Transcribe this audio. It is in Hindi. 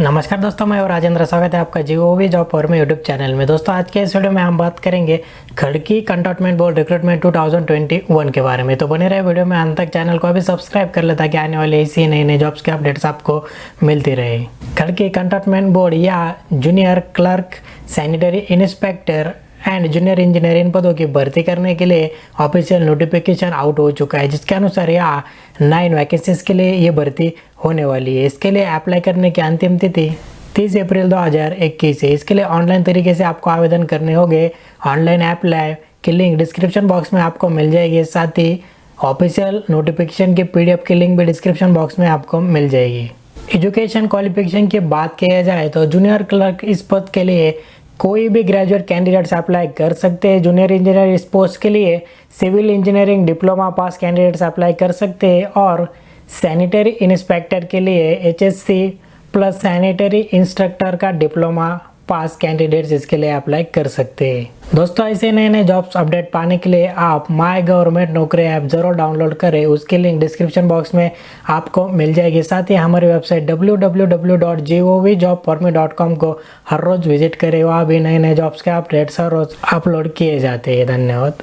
नमस्कार दोस्तों, मैं और राजेंद्र, स्वागत है आपका जीओवी जॉब और में यूट्यूब चैनल में। दोस्तों आज के इस वीडियो में हम बात करेंगे खड़की कंटोनमेंट बोर्ड रिक्रूटमेंट 2021 के बारे में। तो बने रहे वीडियो में अंत तक। चैनल को अभी सब्सक्राइब कर ले ताकि आने वाले इसी नए नए जॉब्स के अपडेट्स आपको मिलती रहे। खड़की कंटोनमेंट बोर्ड या junior clerk, sanitary inspector and junior engineer इन पदों की भर्ती करने के लिए ऑफिशियल नोटिफिकेशन आउट हो चुका है, जिसके अनुसार यहाँ 9 वैकेंसीज के लिए ये भर्ती होने वाली है। इसके लिए अप्लाई करने की अंतिम तिथि 30 अप्रैल 2021 है। इसके लिए ऑनलाइन तरीके से आपको आवेदन करने होंगे। ऑनलाइन अप्लाई की लिंक डिस्क्रिप्शन बॉक्स में आपको मिल जाएगी। साथ ही ऑफिशियल नोटिफिकेशन की PDF की लिंक भी डिस्क्रिप्शन बॉक्स में आपको मिल जाएगी। एजुकेशन क्वालिफिकेशन की बात किया जाए तो जूनियर क्लर्क इस पद के लिए कोई भी ग्रेजुएट कैंडिडेट्स अप्लाई कर सकते हैं। जूनियर इंजीनियर इस पोस्ट के लिए civil engineering diploma pass candidates apply कर सकते हैं और सैनिटरी इंस्पेक्टर के लिए HSC प्लस सैनिटरी इंस्ट्रक्टर का डिप्लोमा पास कैंडिडेट्स इसके लिए अप्लाई कर सकते हैं। दोस्तों ऐसे नए नए जॉब्स अपडेट पाने के लिए आप माय गवर्नमेंट नौकरी ऐप जरूर डाउनलोड करें। उसकी लिंक डिस्क्रिप्शन बॉक्स में आपको मिल जाएगी। साथ ही हमारी वेबसाइट www.govjobforme.com को हर रोज विजिट करें। वहाँ भी नए नए जॉब्स के अपडेट्स हर रोज अपलोड किए जाते हैं। धन्यवाद।